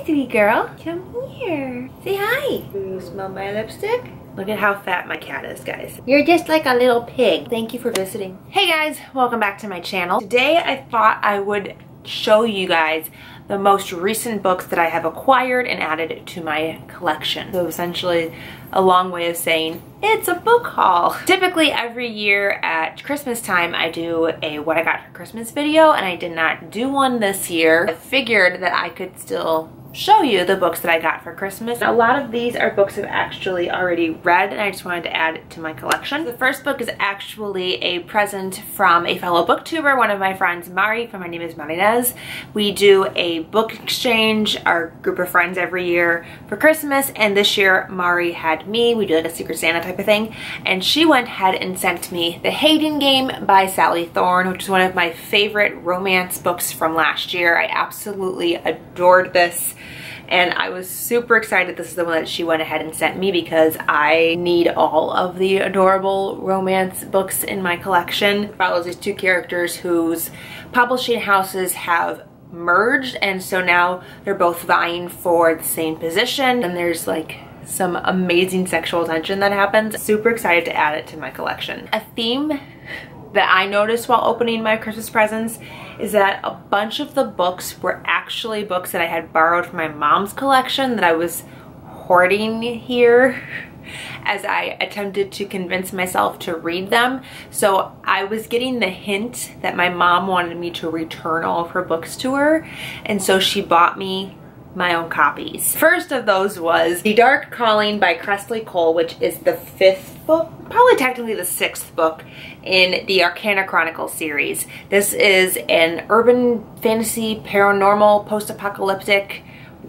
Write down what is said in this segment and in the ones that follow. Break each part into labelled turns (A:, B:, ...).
A: sweetie girl. Come here. Say hi. You smell my lipstick? Look at how fat my cat is, guys. You're just like a little pig. Thank you for visiting. Hey guys, welcome back to my channel. Today I thought I would show you guys the most recent books that I have acquired and added to my collection. So essentially a long way of saying it's a book haul. Typically every year at Christmas time I do a what I got for Christmas video, and I did not do one this year. I figured that I could still show you the books that I got for Christmas. A lot of these are books I've actually already read, and I just wanted to add it to my collection. The first book is actually a present from a fellow booktuber, one of my friends, Mari from My Name is Marinez. We do a book exchange, our group of friends, every year for Christmas, and this year Mari had me. We do like a Secret Santa type of thing, and she went ahead and sent me The Hayden Game by Sally Thorne, which is one of my favorite romance books from last year. I absolutely adored this, and I was super excited this is the one that she went ahead and sent me because I need all of the adorable romance books in my collection. It follows these two characters whose publishing houses have merged, and so now they're both vying for the same position, and there's like some amazing sexual tension that happens. Super excited to add it to my collection. A theme that I noticed while opening my Christmas presents is that a bunch of the books were actually books that I had borrowed from my mom's collection that I was hoarding here as I attempted to convince myself to read them. So I was getting the hint that my mom wanted me to return all of her books to her, and so she bought me my own copies. First of those was The Dark Calling by Kresley Cole, which is the 5th book, probably technically the 6th book in the Arcana Chronicles series. This is an urban fantasy, paranormal, post-apocalyptic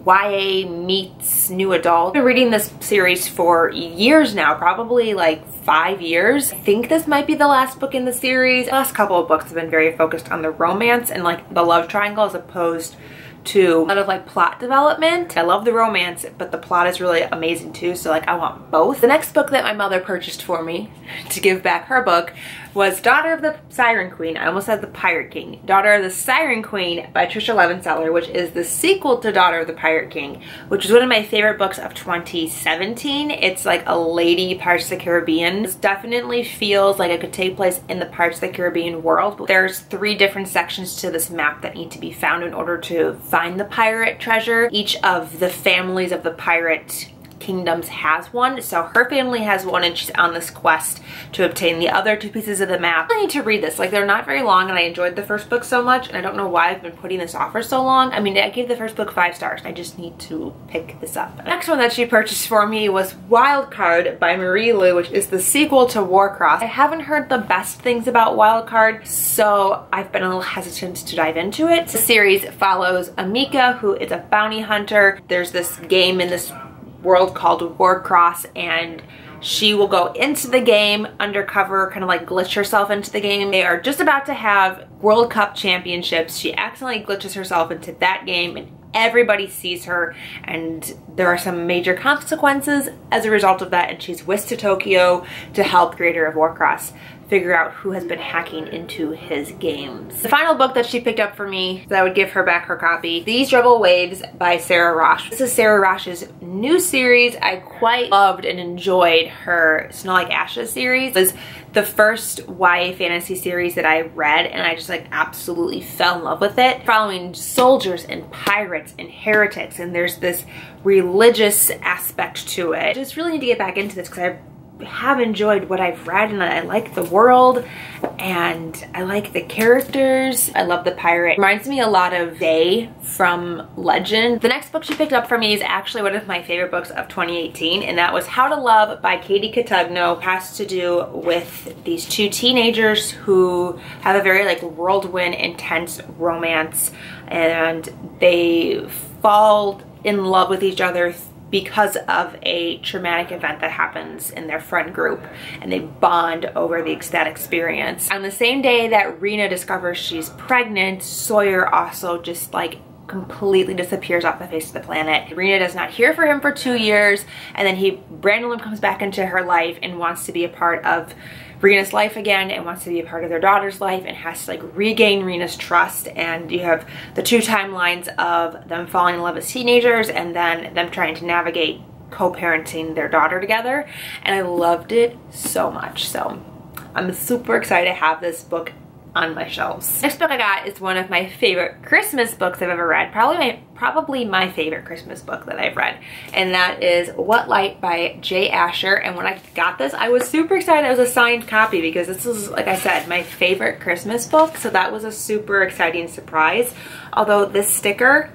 A: YA meets new adult. I've been reading this series for years now, probably like 5 years. I think this might be the last book in the series. The last couple of books have been very focused on the romance and like the love triangle as opposed to a lot of like plot development. I love the romance, but the plot is really amazing too, so like I want both. The next book that my mother purchased for me to give back her book was Daughter of the Siren Queen. I almost said The Pirate King. Daughter of the Siren Queen by Tricia Levenseller, which is the sequel to Daughter of the Pirate King, which is one of my favorite books of 2017. It's like a lady Pirates of the Caribbean. This definitely feels like it could take place in the Pirates of the Caribbean world. There's 3 different sections to this map that need to be found in order to find the pirate treasure. Each of the families of the pirate kingdoms has one, so her family has one, and she's on this quest to obtain the other 2 pieces of the map. I need to read this. Like, they're not very long, and I enjoyed the first book so much, and I don't know why I've been putting this off for so long. I mean, I gave the first book 5 stars. I just need to pick this up. The next one that she purchased for me was Wildcard by Marie Lu, which is the sequel to Warcross. I haven't heard the best things about Wildcard, so I've been a little hesitant to dive into it. The series follows Amika, who is a bounty hunter. There's this game in this world called Warcross, and she will go into the game undercover, kind of like glitch herself into the game. They are just about to have World Cup championships. She accidentally glitches herself into that game, and everybody sees her, and there are some major consequences as a result of that, and she's whisked to Tokyo to help the creator of Warcross figure out who has been hacking into his games. The final book that she picked up for me, that I would give her back her copy, These Rebel Waves by Sarah Rosh. This is Sarah Rosh's new series. I quite loved and enjoyed her Snow Like Ashes series. It was the first YA fantasy series that I read, and I just like absolutely fell in love with it. Following soldiers and pirates and heretics, and there's this religious aspect to it. I just really need to get back into this because I have enjoyed what I've read, and I like the world and I like the characters. I love the pirate. Reminds me a lot of Day from Legend. The next book she picked up for me is actually one of my favorite books of 2018, and that was How to Love by Katie Cotugno. It has to do with these 2 teenagers who have a very like whirlwind intense romance, and they fall in love with each other because of a traumatic event that happens in their friend group, and they bond over that experience. On the same day that Rena discovers she's pregnant, Sawyer also just like completely disappears off the face of the planet. Rena does not hear from him for 2 years, and then he randomly comes back into her life and wants to be a part of Rena's life again and wants to be a part of their daughter's life and has to like regain Rena's trust. And you have the two timelines of them falling in love as teenagers and then them trying to navigate co-parenting their daughter together. And I loved it so much. So I'm super excited to have this book on my shelves. Next book I got is one of my favorite Christmas books I've ever read. Probably my favorite Christmas book that I've read. And that is What Light by Jay Asher. And when I got this, I was super excited it was a signed copy because this is, like I said, my favorite Christmas book. So that was a super exciting surprise. Although this sticker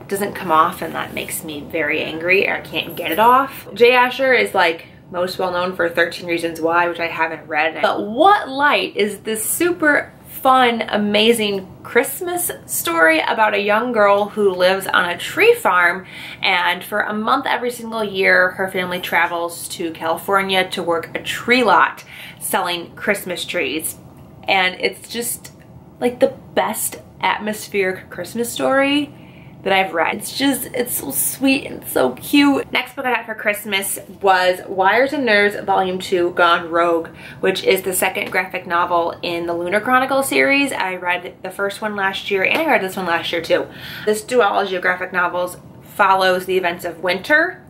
A: doesn't come off and that makes me very angry. I can't get it off. Jay Asher is like most well known for 13 Reasons Why, which I haven't read. But What Light is this super fun, amazing Christmas story about a young girl who lives on a tree farm, and for a month every single year her family travels to California to work a tree lot selling Christmas trees. And it's just like the best atmospheric Christmas story that I've read. It's so sweet and so cute. Next book I got for Christmas was Wires and Nerves Volume 2 Gone Rogue, which is the second graphic novel in the Lunar Chronicle series. I read the first one last year and I read this one last year too. This duology of graphic novels follows the events of winter,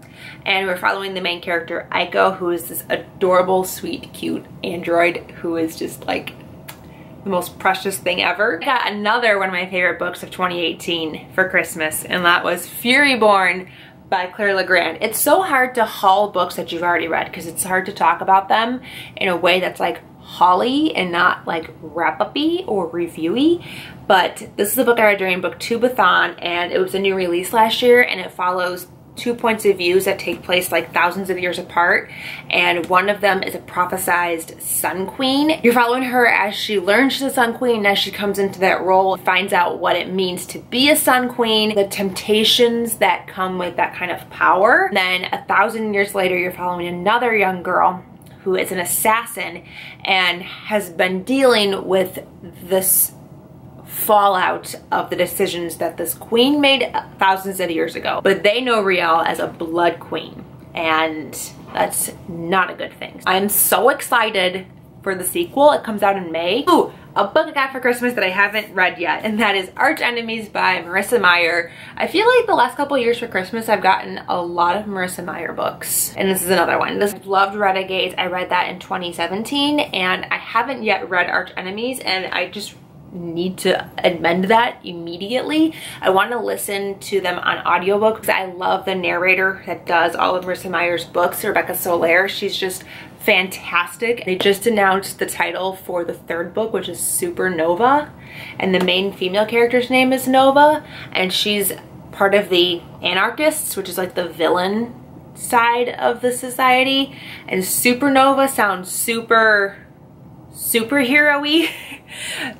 A: and we're following the main character Aiko, who is this adorable, sweet, cute android who is just like the most precious thing ever. I got another one of my favorite books of 2018 for Christmas, and that was Furyborn by Claire Legrand. It's so hard to haul books that you've already read because it's hard to talk about them in a way that's like hauly and not like wrap-up-y or reviewy. But this is a book I read during Booktube-a-thon, and it was a new release last year, and it follows two points of views that take place like thousands of years apart, and one of them is a prophesized Sun Queen. You're following her as she learns she's a Sun Queen, and as she comes into that role, finds out what it means to be a Sun Queen, the temptations that come with that kind of power. Then 1,000 years later, you're following another young girl who is an assassin and has been dealing with this fallout of the decisions that this queen made thousands of years ago. But they know Riel as a blood queen, and that's not a good thing. I'm so excited for the sequel. It comes out in May. Ooh, a book I got for Christmas that I haven't read yet, and that is Arch Enemies by Marissa Meyer. I feel like the last couple years for Christmas I've gotten a lot of Marissa Meyer books, and this is another one. I've loved Renegades. I read that in 2017, and I haven't yet read Arch Enemies, and I just need to amend that immediately. I want to listen to them on audiobook because I love the narrator that does all of Marissa Meyer's books, Rebecca Soler. She's just fantastic. They just announced the title for the third book, which is Supernova, and the main female character's name is Nova, and she's part of the anarchists, which is like the villain side of the society. And Supernova sounds superhero-y.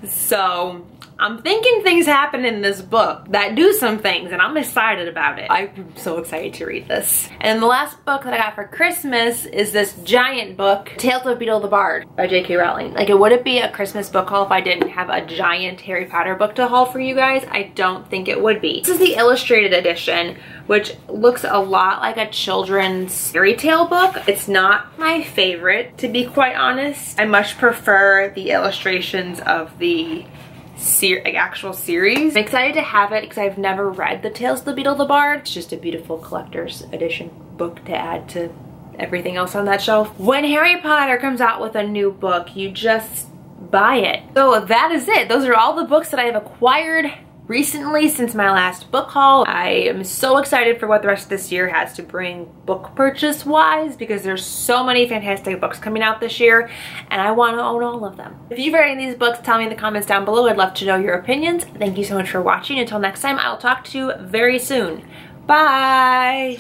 A: So I'm thinking things happen in this book that do some things, and I'm excited about it. I'm so excited to read this. And the last book that I got for Christmas is this giant book, Tales of Beedle the Bard by J.K. Rowling. Like, it wouldn't be a Christmas book haul if I didn't have a giant Harry Potter book to haul for you guys. I don't think it would be. This is the illustrated edition, which looks a lot like a children's fairy tale book. It's not my favorite, to be quite honest. I much prefer the illustrations of the actual series. I'm excited to have it because I've never read the Tales of the Beedle the Bard. It's just a beautiful collector's edition book to add to everything else on that shelf. When Harry Potter comes out with a new book, you just buy it. So that is it. Those are all the books that I have acquired recently since my last book haul. I am so excited for what the rest of this year has to bring book purchase wise, because there's so many fantastic books coming out this year and I want to own all of them. If you've read any of these books, tell me in the comments down below. I'd love to know your opinions. Thank you so much for watching. Until next time, I'll talk to you very soon. Bye!